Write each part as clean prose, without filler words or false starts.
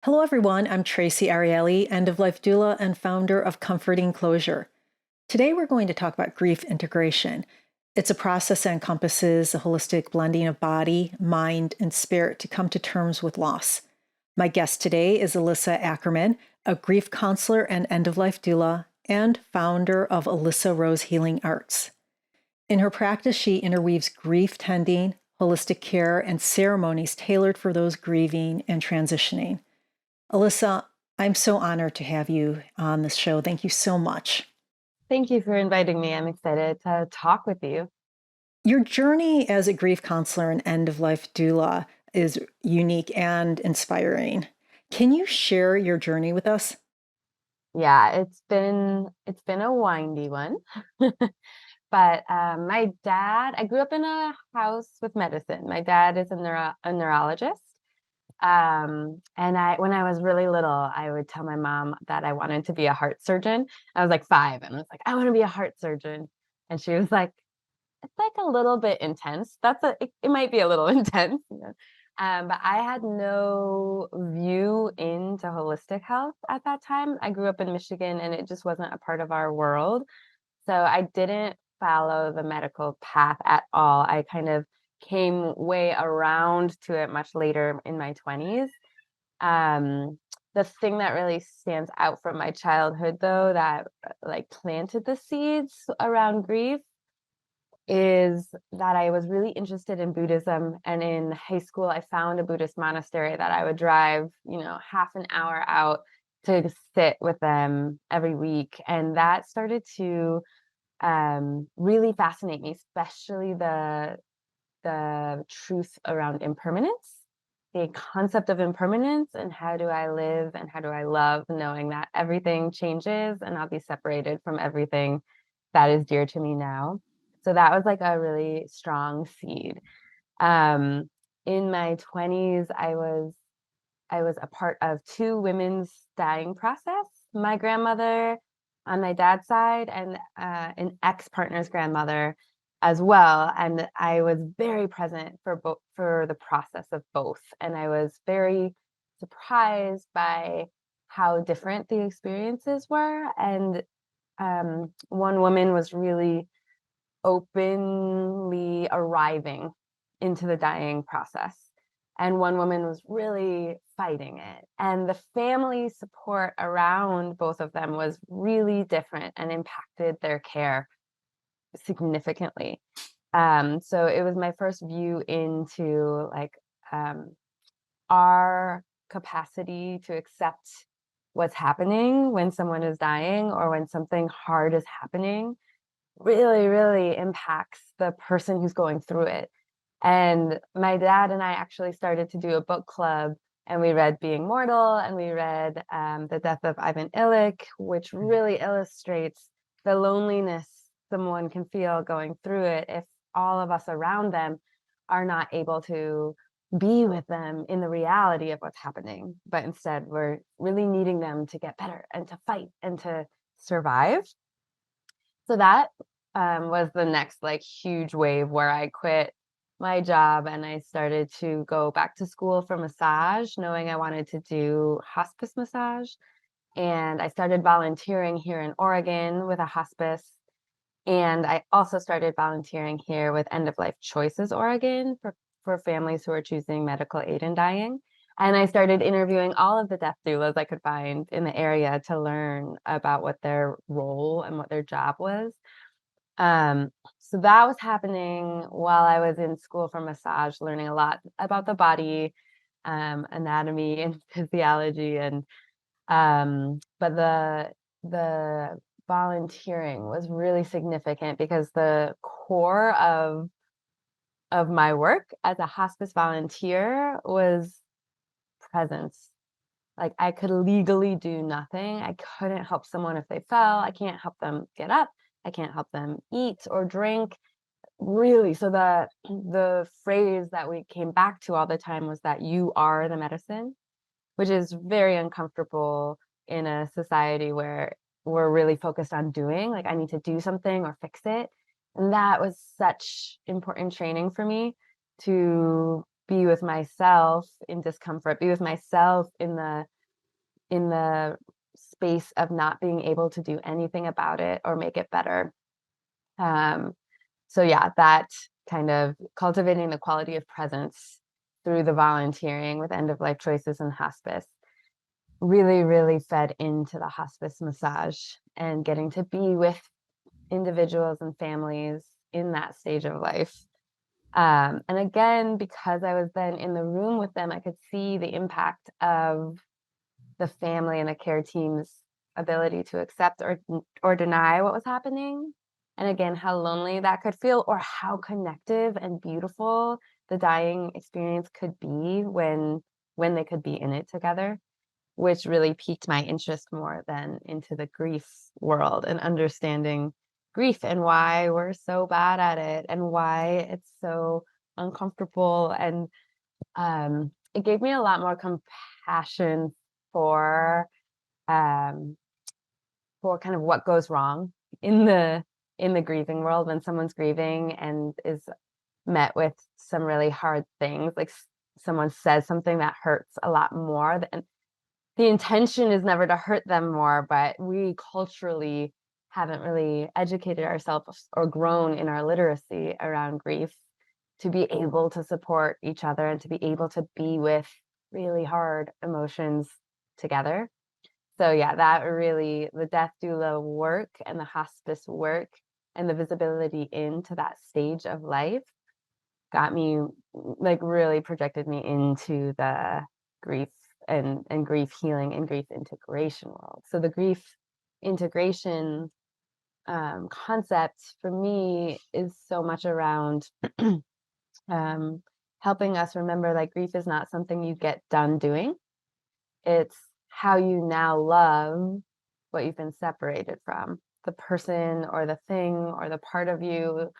Hello, everyone. I'm Traci Arieli, end-of-life doula and founder of Comforting Closure. Today, we're going to talk about grief integration. It's a process that encompasses a holistic blending of body, mind, and spirit to come to terms with loss. My guest today is Alyssa Akerman, a grief counselor and end-of-life doula, and founder of Alyssa Rose Healing Arts. In her practice, she interweaves grief tending, holistic care, and ceremonies tailored for those grieving and transitioning. Alyssa, I'm so honored to have you on this show. Thank you so much. Thank you for inviting me. I'm excited to talk with you. Your journey as a grief counselor and end-of-life doula is unique and inspiring. Can you share your journey with us? Yeah, it's been a windy one. But my dad, I grew up in a house with medicine. My dad is a neurologist. And when I was really little, I would tell my mom that I wanted to be a heart surgeon. I was like 5, and I was like, I want to be a heart surgeon. And she was like, it's like a little bit intense. It might be a little intense, you know. But I had no view into holistic health at that time. I grew up in Michigan and it just wasn't a part of our world. So I didn't follow the medical path at all. I kind of came way around to it much later in my 20s. Um, the thing that really stands out from my childhood, though, that like planted the seeds around grief is that I was really interested in Buddhism. And in high school, I found a Buddhist monastery that I would drive, half an hour out to sit with them every week. And that started to really fascinate me, especially the truth around impermanence, the concept of impermanence, and how do I live and how do I love, knowing that everything changes and I'll be separated from everything that is dear to me now. So that was like a really strong seed. Um, in my 20s, I was a part of two women's dying process. My grandmother on my dad's side and an ex-partner's grandmother as well. And I was very present for the process of both. And I was very surprised by how different the experiences were. And one woman was really openly arriving into the dying process. And one woman was really fighting it. And the family support around both of them was really different and impacted their care significantly. So it was my first view into like our capacity to accept what's happening when someone is dying or when something hard is happening really, really impacts the person who's going through it. And my dad and I actually started to do a book club, and we read Being Mortal, and we read The Death of Ivan Illich, which really illustrates the loneliness someone can feel going through it if all of us around them are not able to be with them in the reality of what's happening, but instead we're really needing them to get better and to fight and to survive. So that was the next like huge wave where I quit my job and I started to go back to school for massage, knowing I wanted to do hospice massage. And I started volunteering here in Oregon with a hospice. And I also started volunteering here with End of Life Choices Oregon for families who are choosing medical aid in dying. And I started interviewing all of the death doulas I could find in the area to learn about what their role and what their job was. So that was happening while I was in school for massage, learning a lot about the body, anatomy and physiology, and but the volunteering was really significant because the core of my work as a hospice volunteer was presence. Like I could legally do nothing. I couldn't help someone if they fell. I can't help them get up. I can't help them eat or drink. Really. So the phrase that we came back to all the time was that you are the medicine, which is very uncomfortable in a society where we're really focused on doing, like I need to do something or fix it. And that was such important training for me to be with myself in discomfort, be with myself in the in the space of not being able to do anything about it or make it better. So yeah, that kind of cultivating the quality of presence through the volunteering with end of life choices and hospice really, really fed into the hospice massage and getting to be with individuals and families in that stage of life. And again, because I was then in the room with them, I could see the impact of the family and the care team's ability to accept or deny what was happening. And again, how lonely that could feel, or how connective and beautiful the dying experience could be when they could be in it together, which really piqued my interest more than into the grief world and understanding grief and why we're so bad at it and why it's so uncomfortable. And it gave me a lot more compassion for um, for kind of what goes wrong in the grieving world when someone's grieving and is met with some really hard things, like someone says something that hurts a lot more than the intention is never to hurt them more, but we culturally haven't really educated ourselves or grown in our literacy around grief to be able to support each other and to be able to be with really hard emotions together. So yeah, that really, the death doula work and the hospice work and the visibility into that stage of life got me, like, really projected me into the grief and grief healing and grief integration world. So the grief integration concept for me is so much around um, helping us remember, like, grief is not something you get done doing. It's how you now love what you've been separated from, the person or the thing or the part of you,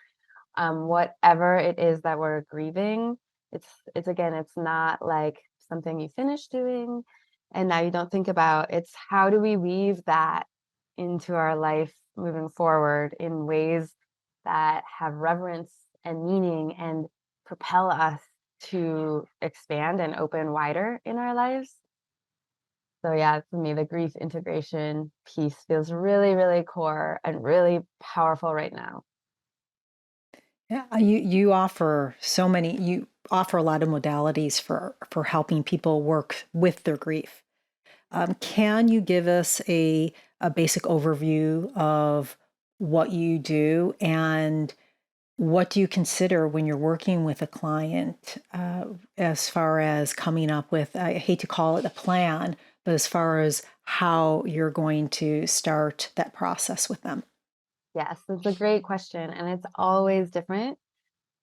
whatever it is that we're grieving. It's again, it's not like something you finish doing and now you don't think about. It's how do we weave that into our life moving forward in ways that have reverence and meaning and propel us to expand and open wider in our lives. So yeah, for me, the grief integration piece feels really, really core and really powerful right now. Yeah, you offer so many. You offer a lot of modalities for helping people work with their grief. Can you give us a basic overview of what you do and what do you consider when you're working with a client as far as coming up with, I hate to call it a plan, but as far as how you're going to start that process with them? Yes, it's a great question, and it's always different.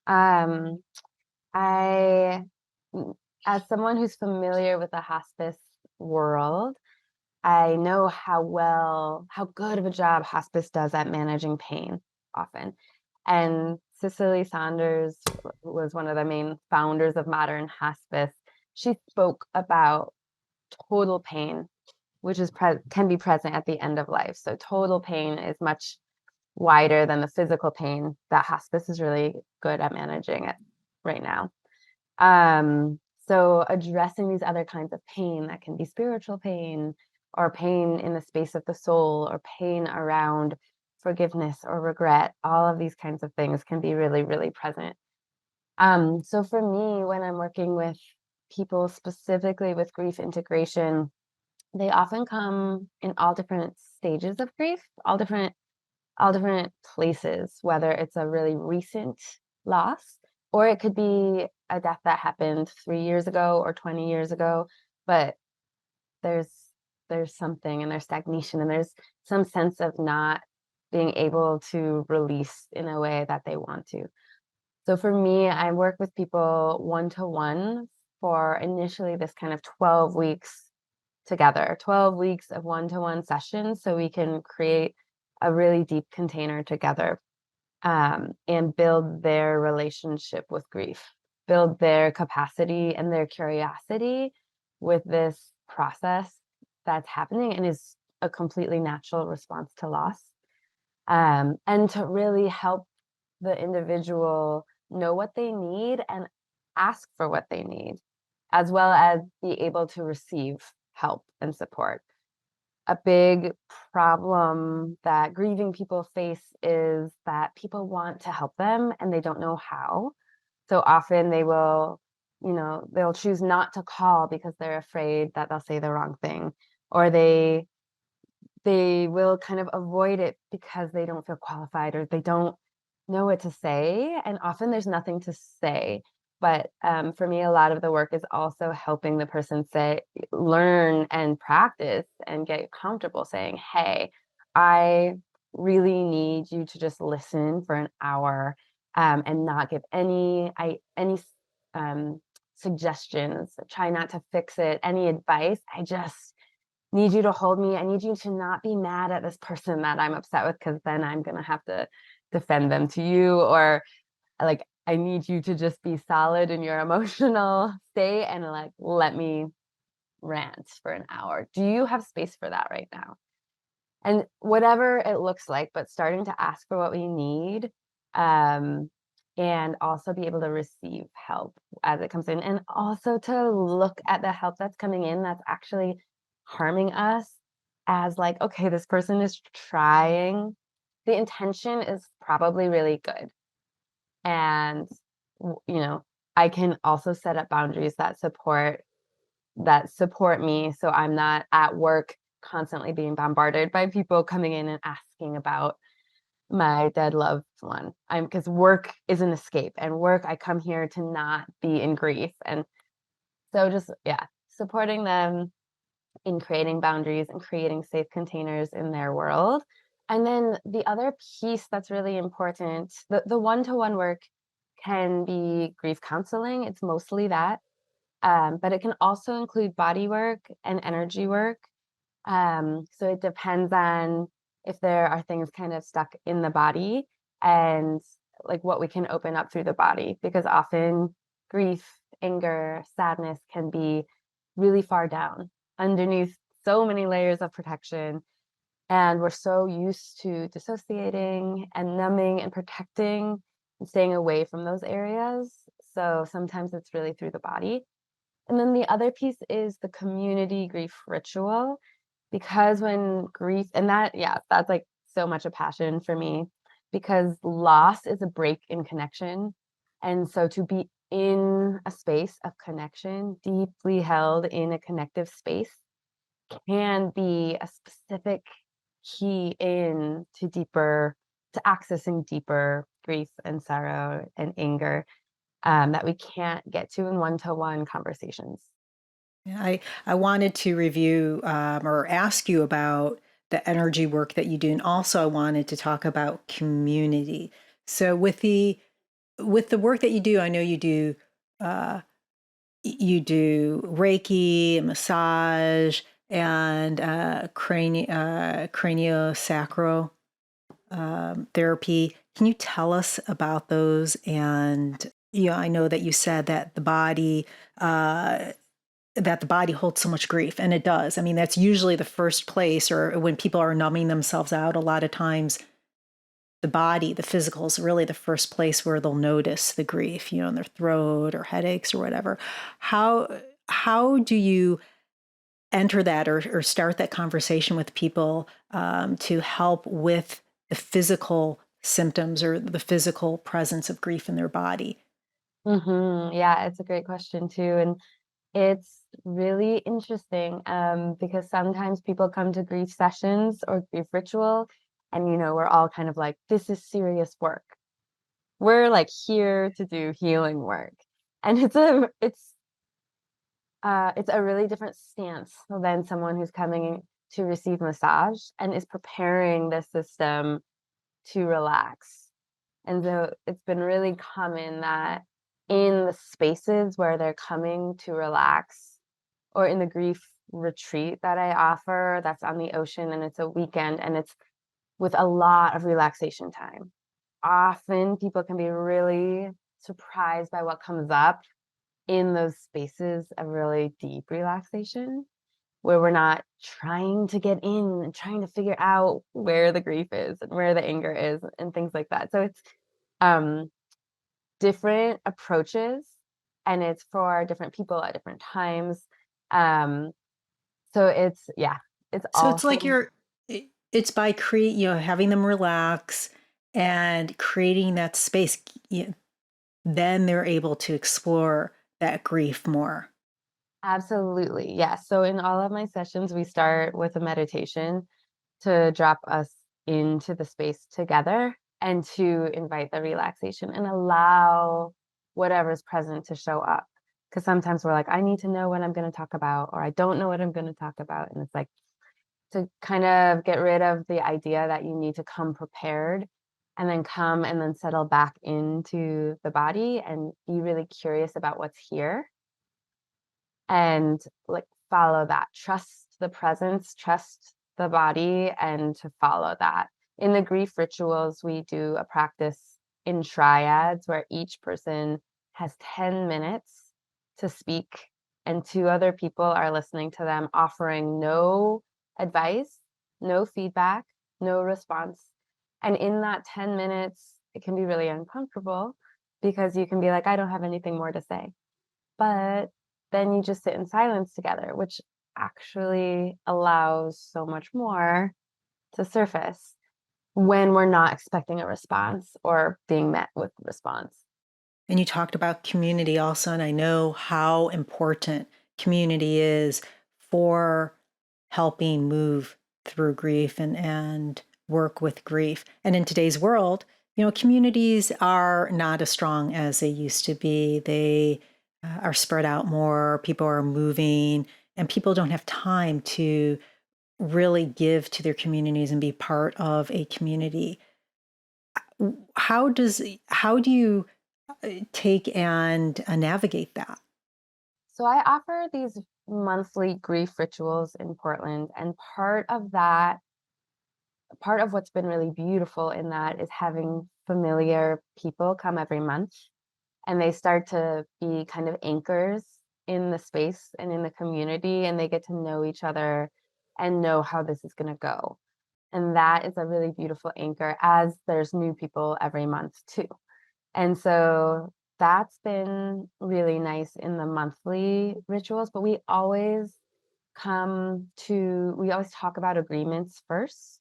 Um, I, as someone who's familiar with the hospice world, I know how good of a job hospice does at managing pain often. And Cicely Saunders was one of the main founders of modern hospice. She spoke about total pain, which is can be present at the end of life. So total pain is much wider than the physical pain that hospice is really good at managing it right now. So addressing these other kinds of pain that can be spiritual pain or pain in the space of the soul or pain around forgiveness or regret, all of these kinds of things can be really, really present. So for me, when I'm working with people specifically with grief integration, they often come in all different stages of grief, all different places, whether it's a really recent loss or it could be a death that happened 3 years ago or 20 years ago, but there's there's something and there's stagnation and there's some sense of not being able to release in a way that they want to. So for me, I work with people one-to-one for initially this kind of 12 weeks together, 12 weeks of one-to-one sessions so we can create a really deep container together, and build their relationship with grief, build their capacity and their curiosity with this process that's happening and is a completely natural response to loss, and to really help the individual know what they need and ask for what they need, as well as be able to receive help and support. A big problem that grieving people face is that people want to help them and they don't know how. So often they will, they'll choose not to call because they're afraid that they'll say the wrong thing, or they will kind of avoid it because they don't feel qualified or they don't know what to say. And often there's nothing to say. But for me, a lot of the work is also helping the person learn and practice and get comfortable saying, hey, I really need you to just listen for an hour, and not give any suggestions. Try not to fix it, any advice. I just need you to hold me. I need you to not be mad at this person that I'm upset with, because then I'm going to have to defend them to you. Or like, I need you to just be solid in your emotional state and like, let me rant for an hour. Do you have space for that right now? And whatever it looks like, but starting to ask for what we need, and also be able to receive help as it comes in, and also to look at the help that's coming in that's actually harming us as like, okay, this person is trying. The intention is probably really good. And, I can also set up boundaries that support me, so I'm not at work constantly being bombarded by people coming in and asking about my dead loved one. Because work is an escape, and work, I come here to not be in grief. And so just, yeah, supporting them in creating boundaries and creating safe containers in their world. And then the other piece that's really important, the one-to-one work can be grief counseling. It's mostly that. But it can also include body work and energy work. So it depends on if there are things kind of stuck in the body, and like what we can open up through the body, because often grief, anger, sadness can be really far down underneath so many layers of protection. And we're so used to dissociating and numbing and protecting and staying away from those areas. So sometimes it's really through the body. And then the other piece is the community grief ritual, because when grief, and that, yeah, that's like so much a passion for me, because loss is a break in connection. And so to be in a space of connection, deeply held in a connective space, can be a specific key in to accessing deeper grief and sorrow and anger, that we can't get to in one-to-one conversations. Yeah, I wanted to review or ask you about the energy work that you do, and also I wanted to talk about community. So with the work that you do, I know uh, you do Reiki, massage, and craniosacral therapy. Can you tell us about those? And I know that you said that the body holds so much grief, and it does. I mean, that's usually the first place, or when people are numbing themselves out, a lot of times the body, the physical, is really the first place where they'll notice the grief, in their throat or headaches or whatever. How do you enter that, or start that conversation with people, to help with the physical symptoms or the physical presence of grief in their body? Yeah, it's a great question too. And it's really interesting, because sometimes people come to grief sessions or grief ritual, and we're all kind of like, this is serious work. We're like here to do healing work. And it's a really different stance than someone who's coming to receive massage and is preparing the system to relax. And so it's been really common that in the spaces where they're coming to relax, or in the grief retreat that I offer, that's on the ocean and it's a weekend and it's with a lot of relaxation time. Often people can be really surprised by what comes up in those spaces of really deep relaxation, where we're not trying to get in and trying to figure out where the grief is and where the anger is and things like that. So it's um different approaches, and it's for different people at different times. So it's, yeah, it's So it's like also it's by having them relax and creating that space. Then they're able to explore that grief more. absolutely, yes. So in all of my sessions, we start with a meditation to drop us into the space together and to invite the relaxation and allow whatever's present to show up. Because sometimes we're like, I need to know what I'm going to talk about, or I don't know what I'm going to talk about. And it's like to kind of get rid of the idea that you need to come prepared and then come and then settle back into the body and be really curious about what's here and like follow that. Trust the presence, trust the body, and to follow that. In the grief rituals, we do a practice in triads where each person has 10 minutes to speak, and two other people are listening to them, offering no advice, no feedback, no response. And in that 10 minutes, it can be really uncomfortable because you can be like, I don't have anything more to say. But then you just sit in silence together, which actually allows so much more to surface when we're not expecting a response or being met with response. And you talked about community also, and I know how important community is for helping move through grief and work with grief. And in today's world, communities are not as strong as they used to be. They are spread out more, people are moving, and people don't have time to really give to their communities and be part of a community. How do you take and navigate that? So I offer these monthly grief rituals in Portland, and part of what's been really beautiful in that is having familiar people come every month, and they start to be kind of anchors in the space and in the community, and they get to know each other and know how this is going to go. And that is a really beautiful anchor as there's new people every month too. And so that's been really nice in the monthly rituals, but we always talk about agreements first,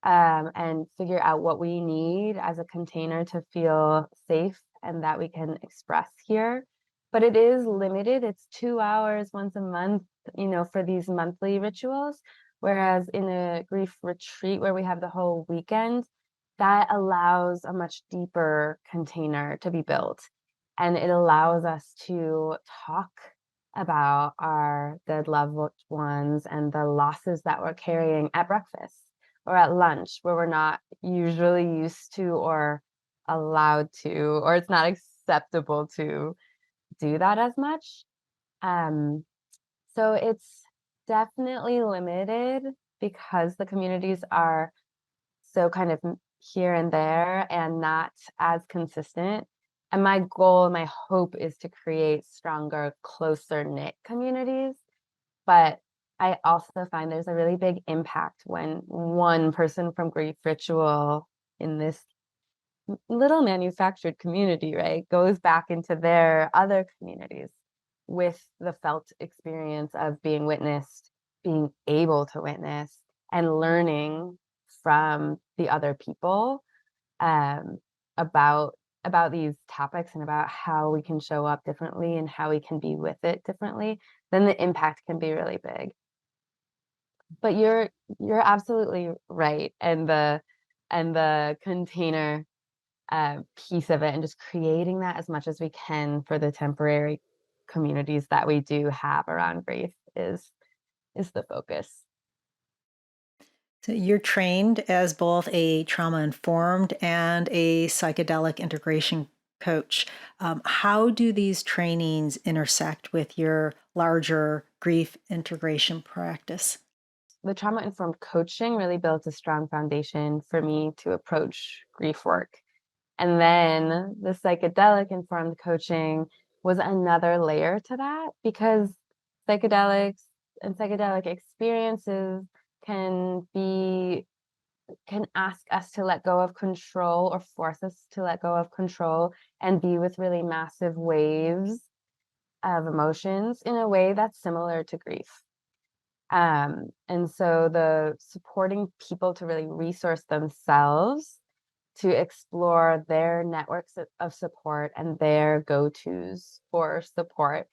and figure out what we need as a container to feel safe and that we can express here. But it is limited. It's 2 hours once a month, for these monthly rituals. Whereas in a grief retreat where we have the whole weekend, that allows a much deeper container to be built. And it allows us to talk about our dead loved ones and the losses that we're carrying at breakfast or at lunch, where we're not usually used to or allowed to, or it's not acceptable to do that as much. Um, so it's definitely limited because the communities are so kind of here and there and not as consistent. And my goal, my hope is to create stronger, closer knit communities. But I also find there's a really big impact when one person from Grief Ritual in this little manufactured community, right, goes back into their other communities with the felt experience of being witnessed, being able to witness, and learning from the other people, um, about these topics and about how we can show up differently and how we can be with it differently, then the impact can be really big. But you're absolutely right, and the container piece of it, and just creating that as much as we can for the temporary communities that we do have around grief is the focus. So you're trained as both a trauma informed and a psychedelic integration coach. How do these trainings intersect with your larger grief integration practice? The trauma informed coaching really built a strong foundation for me to approach grief work. And then the psychedelic informed coaching was another layer to that, because psychedelics and psychedelic experiences can be can ask us to let go of control or force us to let go of control and be with really massive waves of emotions in a way that's similar to grief. And so the supporting people to really resource themselves to explore their networks of support and their go-tos for support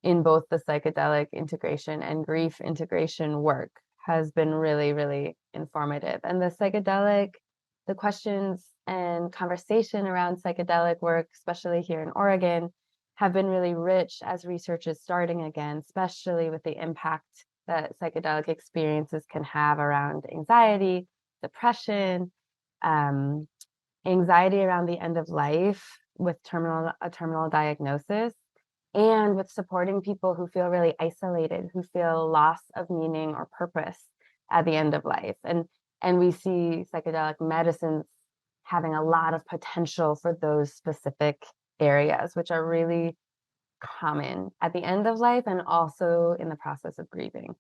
in both the psychedelic integration and grief integration work has been really, really informative. And the questions and conversation around psychedelic work, especially here in Oregon, have been really rich as research is starting again, especially with the impact that psychedelic experiences can have around anxiety, depression, um, anxiety around the end of life with a terminal diagnosis, and with supporting people who feel really isolated, who feel loss of meaning or purpose at the end of life. And we see psychedelic medicines having a lot of potential for those specific areas, which are really common at the end of life and also in the process of grieving.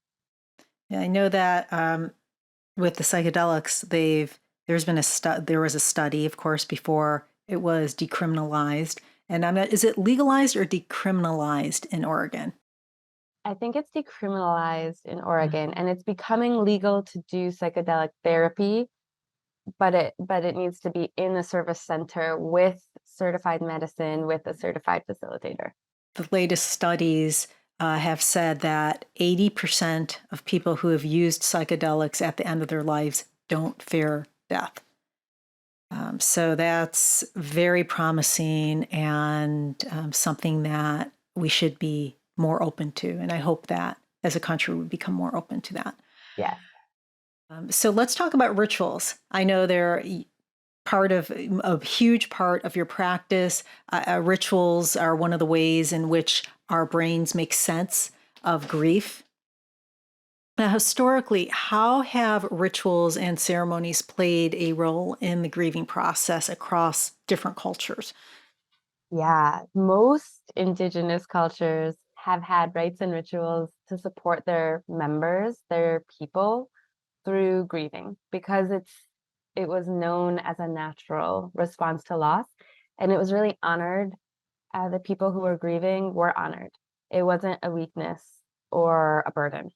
Yeah, I know that with the psychedelics, there was a study, of course, before it was decriminalized. And is it legalized or decriminalized in Oregon? I think it's decriminalized in Mm. Oregon, and it's becoming legal to do psychedelic therapy, but it needs to be in a service center with certified medicine with a certified facilitator. The latest studies have said that 80% of people who have used psychedelics at the end of their lives don't fear death. So that's very promising and something that we should be more open to. And I hope that as a country we become more open to that. Yes. So let's talk about rituals. I know they're part of a huge part of your practice. Rituals are one of the ways in which our brains make sense of grief. Now, historically, how have rituals and ceremonies played a role in the grieving process across different cultures? Yeah, most indigenous cultures have had rites and rituals to support their members, their people through grieving because it was known as a natural response to loss, and it was really honored. The people who were grieving were honored. It wasn't a weakness or a burden.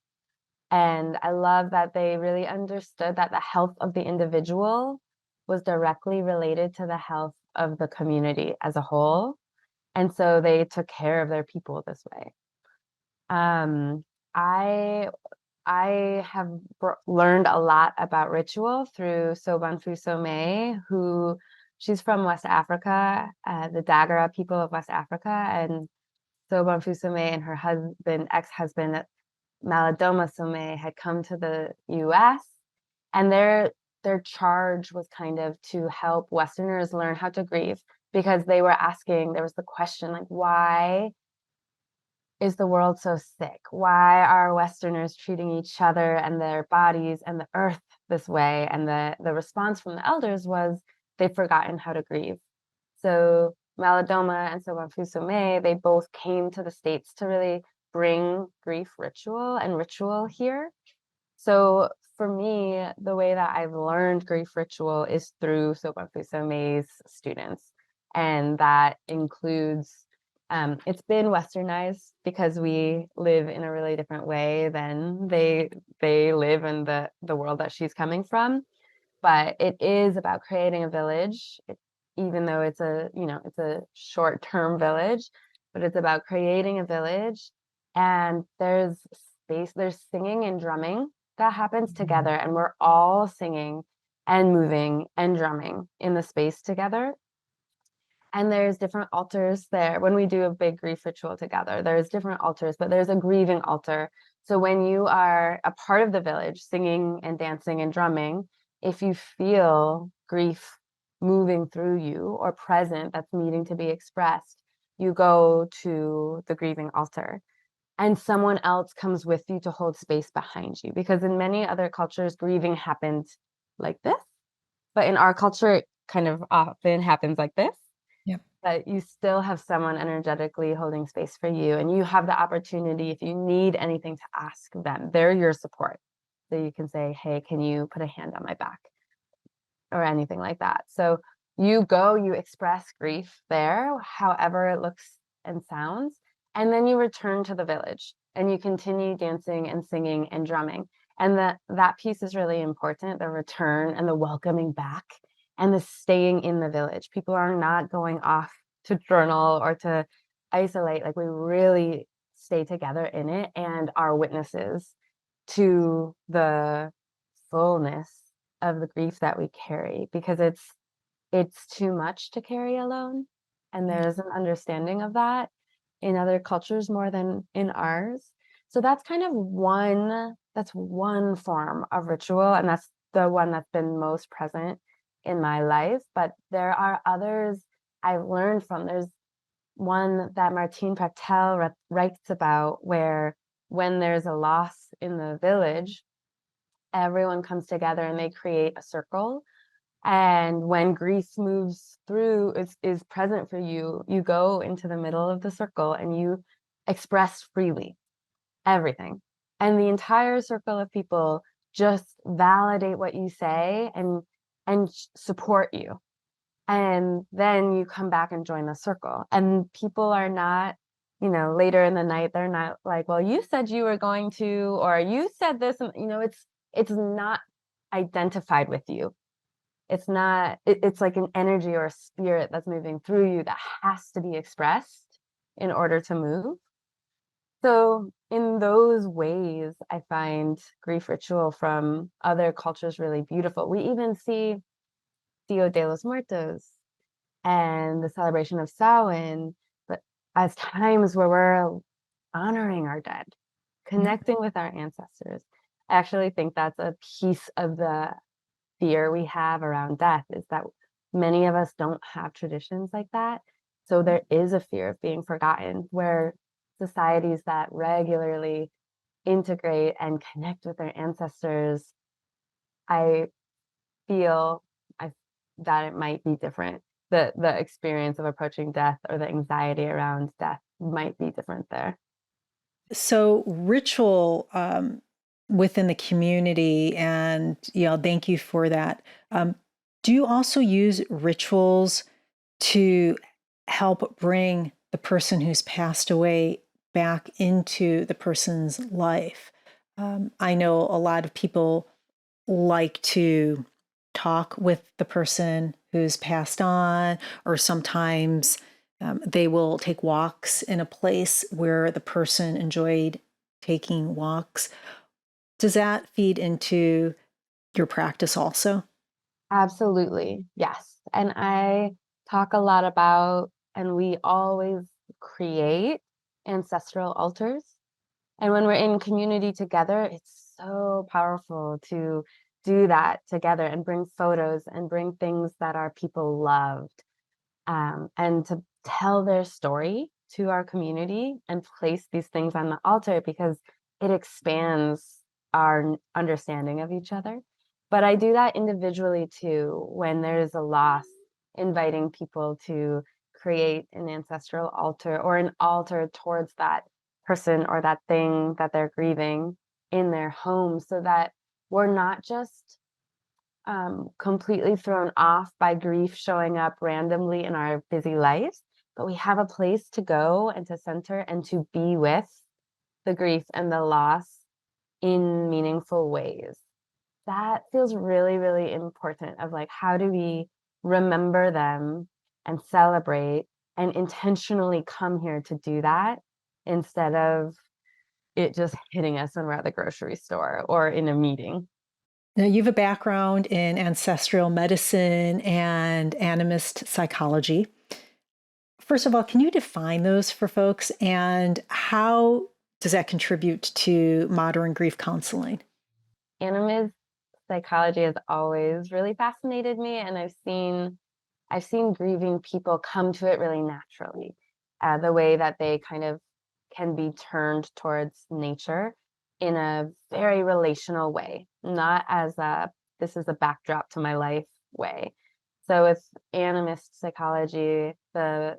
And I love that they really understood that the health of the individual was directly related to the health of the community as a whole. And so they took care of their people this way. Um, I I have learned a lot about ritual through Sobanfu Somé, who she's from West Africa, the Dagara people of West Africa, and Sobanfu Somé and her husband, ex-husband Malidoma Somé, had come to the U.S. and their charge was kind of to help Westerners learn how to grieve because they were asking, there was the question like, why is the world so sick? Why are Westerners treating each other and their bodies and the earth this way? And the response from the elders was they've forgotten how to grieve. So Malidoma and Sobanfu Somé, they both came to the States to really bring grief ritual and ritual here. So for me, the way that I've learned grief ritual is through Sobanfu Somé's students. And that includes it's been westernized because we live in a really different way than they live in the world that she's coming from. But it is about creating a village, even though it's it's a short-term village, but it's about creating a village. And there's space, there's singing and drumming that happens together, and we're all singing and moving and drumming in the space together. And there's different altars there. When we do a big grief ritual together, there's different altars, but there's a grieving altar. So when you are a part of the village, singing and dancing and drumming, if you feel grief moving through you or present that's needing to be expressed, you go to the grieving altar. And someone else comes with you to hold space behind you. Because in many other cultures, grieving happens like this. But in our culture, it kind of often happens like this, Yep. but you still have someone energetically holding space for you. And you have the opportunity, if you need anything, to ask them. They're your support. So you can say, hey, can you put a hand on my back? Or anything like that. So you go, you express grief there, however it looks and sounds. And then you return to the village and you continue dancing and singing and drumming. And that piece is really important, the return and the welcoming back and the staying in the village. People are not going off to journal or to isolate. Like, we really stay together in it and are witnesses to the fullness of the grief that we carry, because it's too much to carry alone. And there's an understanding of that in other cultures more than in ours. So that's kind of one form of ritual, and that's the one that's been most present in my life. But there are others I've learned from. There's one that Martine Pachtel writes about, where when there's a loss in the village, everyone comes together and they create a circle. And when grief moves through, is present for you, you go into the middle of the circle and you express freely everything. And the entire circle of people just validate what you say and support you. And then you come back and join the circle. And people are not, later in the night, they're not like, well, you said you were going to, or you said this, and it's not identified with you. It's not, it's like an energy or a spirit that's moving through you that has to be expressed in order to move. So in those ways, I find grief ritual from other cultures really beautiful. We even see Dia de los Muertos and the celebration of Samhain, but as times where we're honoring our dead, connecting with our ancestors. I actually think that's a piece of the fear we have around death, is that many of us don't have traditions like that. So there is a fear of being forgotten, where societies that regularly integrate and connect with their ancestors, I feel that it might be different. The experience of approaching death, or the anxiety around death, might be different there. So ritual within the community, and thank you for that. Do you also use rituals to help bring the person who's passed away back into the person's life? I know a lot of people like to talk with the person who's passed on, or sometimes they will take walks in a place where the person enjoyed taking walks. Does that feed into your practice also? Absolutely. Yes. And I talk a lot about, and we always create ancestral altars. And when we're in community together, it's so powerful to do that together and bring photos and bring things that our people loved, and to tell their story to our community and place these things on the altar, because it expands our understanding of each other. But I do that individually too, when there's a loss, inviting people to create an ancestral altar, or an altar towards that person or that thing that they're grieving in their home, so that we're not just completely thrown off by grief showing up randomly in our busy lives, but we have a place to go and to center and to be with the grief and the loss in meaningful ways. That feels really, really important, of like, how do we remember them and celebrate and intentionally come here to do that, instead of it just hitting us when we're at the grocery store or in a meeting. Now, you have a background in ancestral medicine and animist psychology. First of all, can you define those for folks, and how does that contribute to modern grief counseling? Animist psychology has always really fascinated me, and I've seen grieving people come to it really naturally. The way that they kind of can be turned towards nature in a very relational way, not as a this is a backdrop to my life way. So with animist psychology, the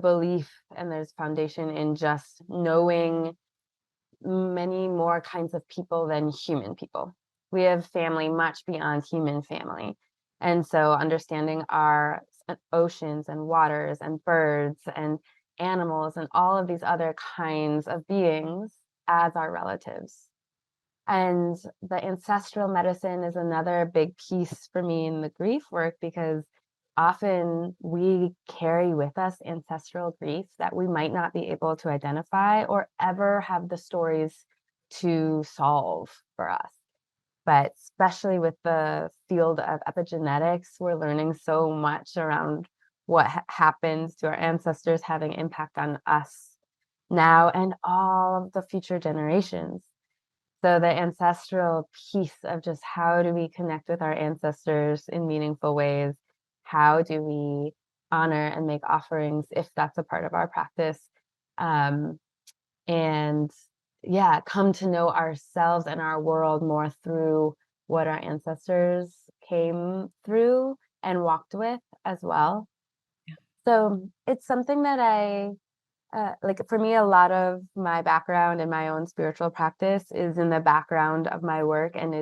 belief, and there's foundation in just knowing many more kinds of people than human people. We have family much beyond human family. And so understanding our oceans and waters and birds and animals and all of these other kinds of beings as our relatives. And the ancestral medicine is another big piece for me in the grief work, because often we carry with us ancestral grief that we might not be able to identify or ever have the stories to solve for us. But especially with the field of epigenetics, we're learning so much around what happens to our ancestors having impact on us now and all of the future generations. So the ancestral piece of just how do we connect with our ancestors in meaningful ways? How do we honor and make offerings if that's a part of our practice? Um, and yeah, come to know ourselves and our world more through what our ancestors came through and walked with as well. So it's something that like for me, a lot of my background and my own spiritual practice is in the background of my work, and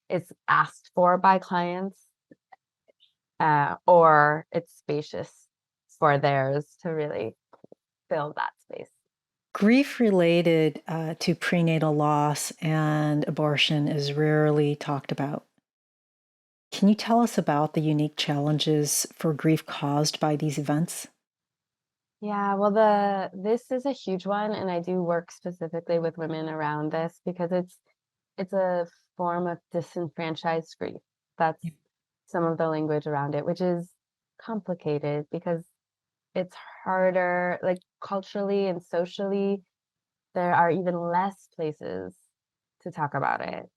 it's asked for by clients, or it's spacious for theirs to really fill that space. Grief related to prenatal loss and abortion is rarely talked about. Can you tell us about the unique challenges for grief caused by these events? Yeah, well, this is a huge one, and I do work specifically with women around this because it's a form of disenfranchised grief. That's some of the language around it, which is complicated because it's harder, like culturally and socially, there are even less places to talk about it.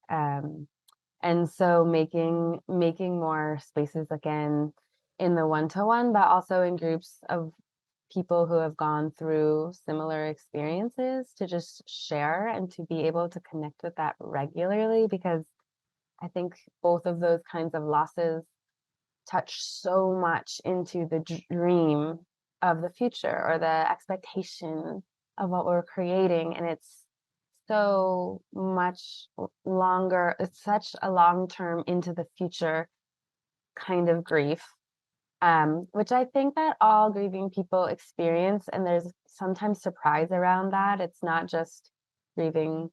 And so making more spaces again in the one-to-one, but also in groups of people who have gone through similar experiences to just share and to be able to connect with that regularly, because I think both of those kinds of losses touch so much into the dream of the future or the expectation of what we're creating. And it's so much longer, it's such a long term into the future kind of grief, which I think that all grieving people experience. And there's sometimes surprise around that. It's not just grieving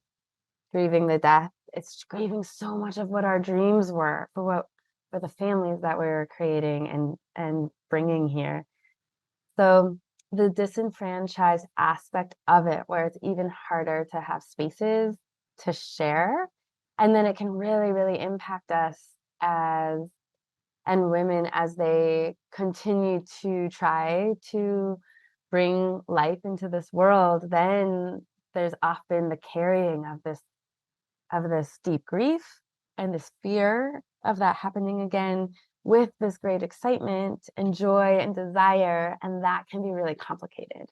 the death, it's grieving so much of what our dreams were for the families that we were creating and bringing here. So the disenfranchised aspect of it, where it's even harder to have spaces to share, and then it can really, really impact us as and women as they continue to try to bring life into this world. Then there's often the carrying of this deep grief and this fear of that happening again, with this great excitement and joy and desire, and that can be really complicated.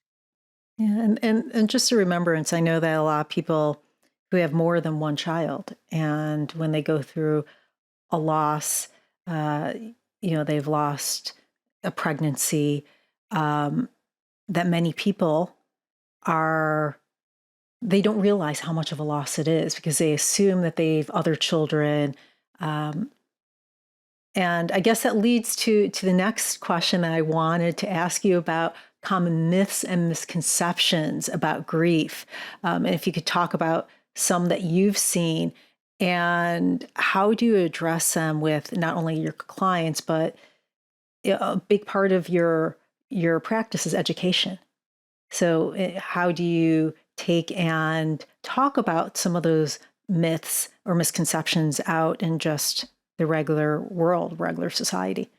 Yeah, and just a remembrance, I know that a lot of people who have more than one child, and when they go through a loss, uh, they've lost a pregnancy, um, that many people are, they don't realize how much of a loss it is because they assume that they've other children. Um, and I guess that leads to the next question that I wanted to ask you about common myths and misconceptions about grief. And if you could talk about some that you've seen and how do you address them with not only your clients, but a big part of your practice is education. So how do you take and talk about some of those myths or misconceptions out in just the regular world, regular society?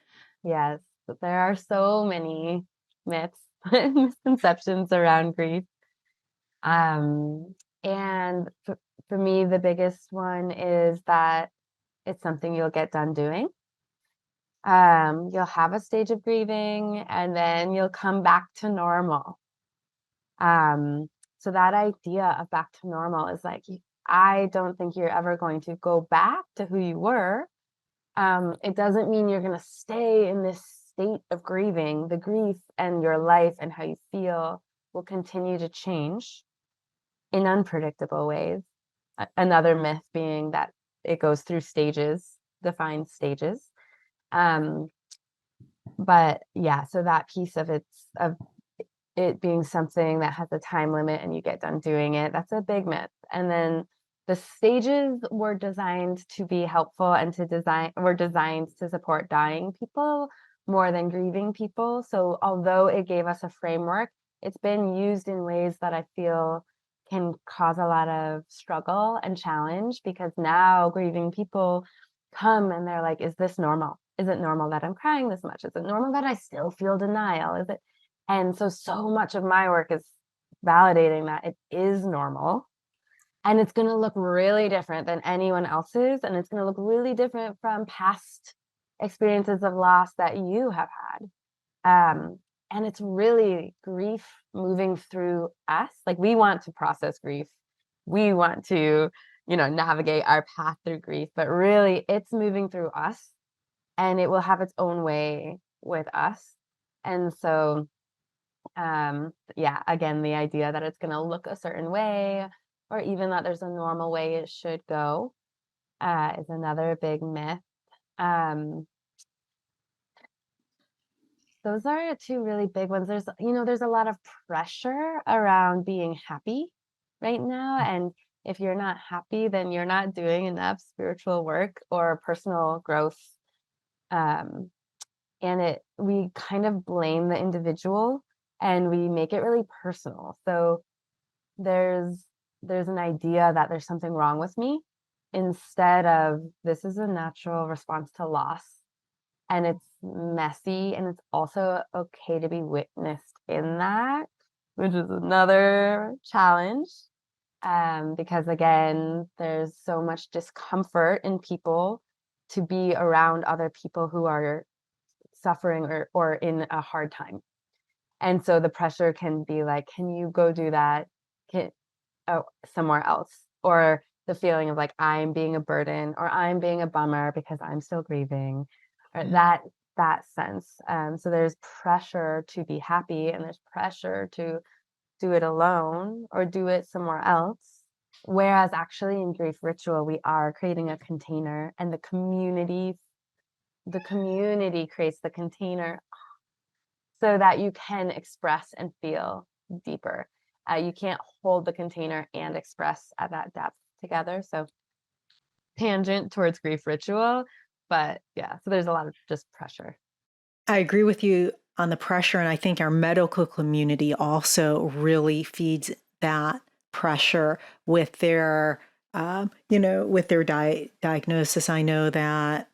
Yes, but there are so many myths and misconceptions around grief. Um, and for me, the biggest one is that it's something you'll get done doing. You'll have a stage of grieving and then you'll come back to normal. Um, so that idea of back to normal is like, I don't think you're ever going to go back to who you were. It doesn't mean you're going to stay in this state of grieving. The grief and your life and how you feel will continue to change in unpredictable ways. Another myth being that it goes through stages, defined stages. Um, but yeah, so that piece of it being something that has a time limit and you get done doing it. That's a big myth. And then the stages were designed to be helpful and were designed to support dying people more than grieving people. So although it gave us a framework, it's been used in ways that I feel can cause a lot of struggle and challenge, because now grieving people come and they're like, is this normal? Is it normal that I'm crying this much? Is it normal that I still feel denial? Is it? And so much of my work is validating that it is normal, and it's going to look really different than anyone else's. And it's going to look really different from past experiences of loss that you have had. And it's really grief moving through us. Like, we want to process grief. We want to, navigate our path through grief, but really it's moving through us, and it will have its own way with us. And so yeah, again, the idea that it's going to look a certain way, or even that there's a normal way it should go, is another big myth. Those are two really big ones. There's a lot of pressure around being happy right now, and if you're not happy, then you're not doing enough spiritual work or personal growth. And we kind of blame the individual, and we make it really personal. So there's an idea that there's something wrong with me, instead of, this is a natural response to loss, and it's messy, and it's also okay to be witnessed in that, which is another challenge. Because again, there's so much discomfort in people to be around other people who are suffering or in a hard time. And so the pressure can be like, can you go do that somewhere else? Or the feeling of like, I'm being a burden, or I'm being a bummer because I'm still grieving, or that sense. So there's pressure to be happy, and there's pressure to do it alone or do it somewhere else. Whereas actually in grief ritual, we are creating a container, and the community creates the container so that you can express and feel deeper. You can't hold the container and express at that depth together. So tangent towards grief ritual, but yeah, so there's a lot of just pressure. I agree with you on the pressure, and I think our medical community also really feeds that pressure with their, diagnosis. I know that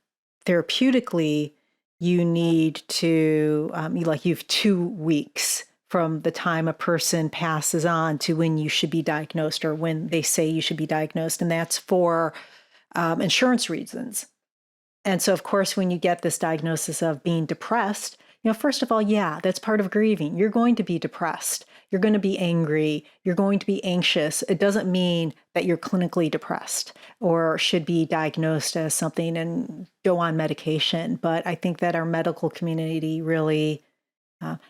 therapeutically, you need to, you have 2 weeks from the time a person passes on to when you should be diagnosed, or when they say you should be diagnosed, and that's for insurance reasons. And so, of course, when you get this diagnosis of being depressed, first of all, yeah, that's part of grieving. You're going to be depressed. You're going to be angry. You're going to be anxious. It doesn't mean that you're clinically depressed or should be diagnosed as something and go on medication. But I think that our medical community really,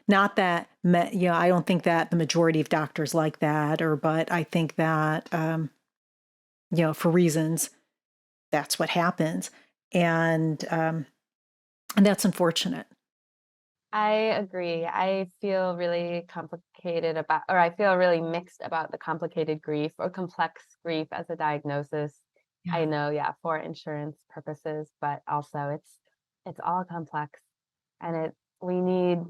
not that, I don't think that the majority of doctors like that, but I think that, for reasons, that's what happens. And that's unfortunate. I agree. I feel really I feel really mixed about the complicated grief or complex grief as a diagnosis. Yeah. I know, yeah, for insurance purposes, but also it's all complex, and we need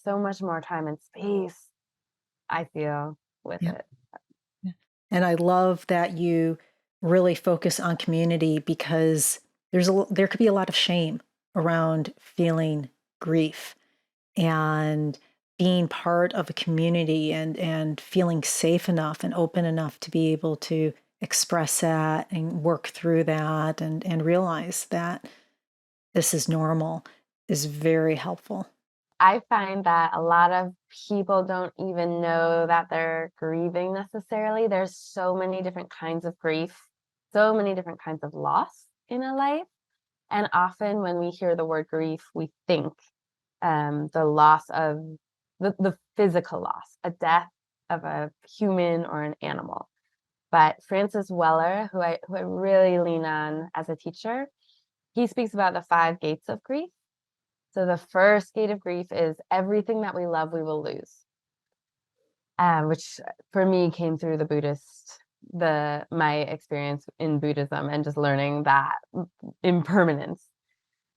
so much more time and space, I feel, with Yeah. it. Yeah. And I love that you really focus on community, because there could be a lot of shame around feeling grief, and being part of a community, and feeling safe enough and open enough to be able to express that and work through that, and realize that this is normal, is very helpful. I find that a lot of people don't even know that they're grieving necessarily. There's so many different kinds of grief, so many different kinds of loss in a life. And often when we hear the word grief, we think the loss of the physical loss, a death of a human or an animal. But Francis Weller, who I really lean on as a teacher, he speaks about the 5 gates of grief. So the first gate of grief is everything that we love, we will lose. which for me came through my experience in Buddhism and just learning that impermanence.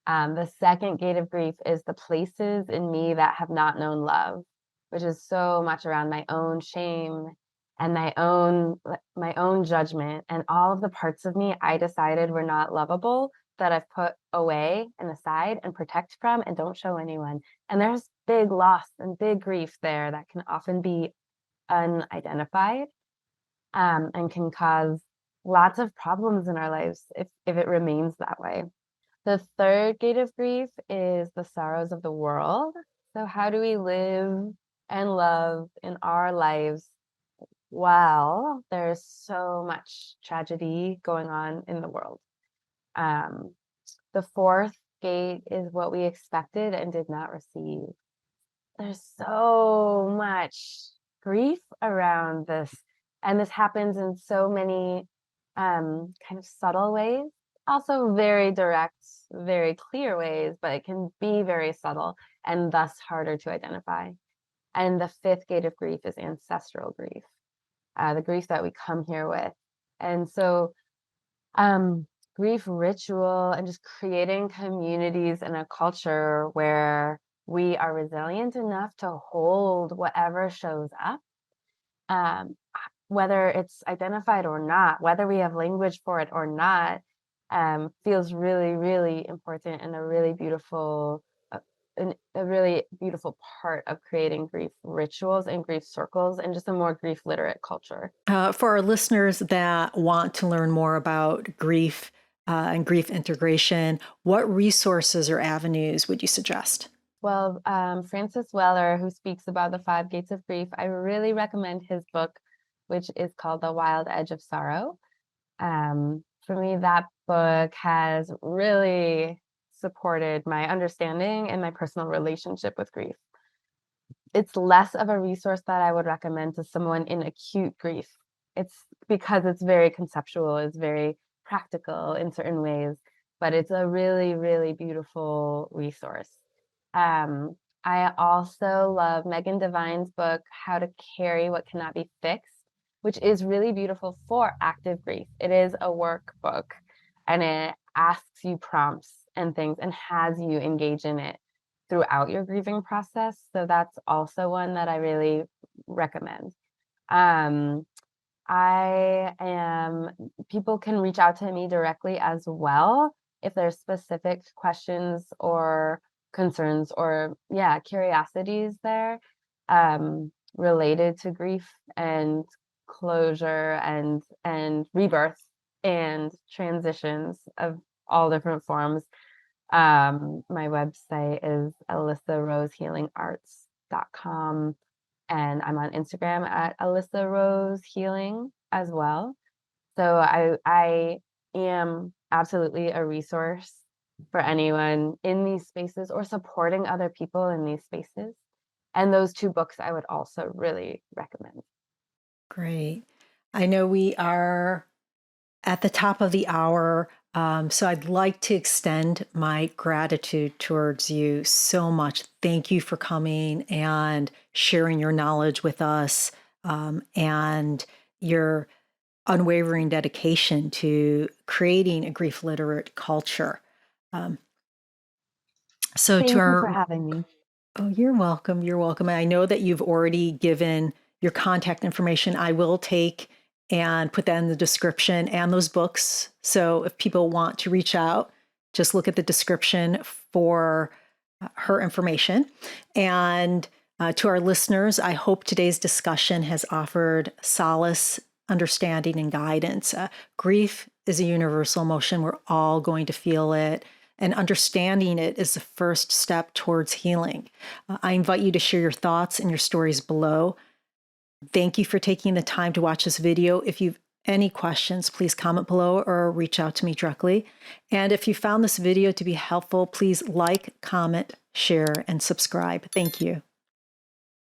The second gate of grief is the places in me that have not known love, which is so much around my own shame and my own judgment and all of the parts of me I decided were not lovable that I've put away and aside and protect from and don't show anyone. And there's big loss and big grief there that can often be unidentified, and can cause lots of problems in our lives if it remains that way. The third gate of grief is the sorrows of the world. So how do we live and love in our lives while there's so much tragedy going on in the world? The fourth gate is what we expected and did not receive. There's so much grief around this, and this happens in so many kind of subtle ways, also very direct, very clear ways, but it can be very subtle and thus harder to identify. And the fifth gate of grief is ancestral grief, the grief that we come here with. And so grief ritual and just creating communities and a culture where we are resilient enough to hold whatever shows up, whether it's identified or not, whether we have language for it or not, feels really, really important and a really beautiful part of creating grief rituals and grief circles and just a more grief literate culture. For our listeners that want to learn more about grief and grief integration, what resources or avenues would you suggest? Well, Francis Weller, who speaks about the 5 gates of grief, I really recommend his book, which is called The Wild Edge of Sorrow. For me, that book has really supported my understanding and my personal relationship with grief. It's less of a resource that I would recommend to someone in acute grief. It's because it's very conceptual, it's very practical in certain ways, but it's a really, really beautiful resource. I also love Megan Devine's book, How to Carry What Cannot Be Fixed, which is really beautiful for active grief. It is a workbook and it asks you prompts and things and has you engage in it throughout your grieving process. So that's also one that I really recommend. People can reach out to me directly as well if there's specific questions or concerns or curiosities there, related to grief and closure and rebirth and transitions of all different forms. My website is Alyssa Rose Healing Arts.com, and I'm on Instagram at Alyssa Rose Healing as well. So I am absolutely a resource for anyone in these spaces or supporting other people in these spaces. And those 2 books I would also really recommend. Great. I know we are at the top of the hour, so I'd like to extend my gratitude towards you so much. Thank you for coming and sharing your knowledge with us, and your unwavering dedication to creating a grief literate culture. Thank you for having me. Oh, you're welcome. You're welcome. I know that you've already given your contact information. I will take and put that in the description and those books. So if people want to reach out, just look at the description for her information. And to our listeners, I hope today's discussion has offered solace, understanding, and guidance. Grief is a universal emotion. We're all going to feel it. And understanding it is the first step towards healing. I invite you to share your thoughts and your stories below. Thank you for taking the time to watch this video. If you've any questions, please comment below or reach out to me directly. And if you found this video to be helpful, please like, comment, share, and subscribe. Thank you.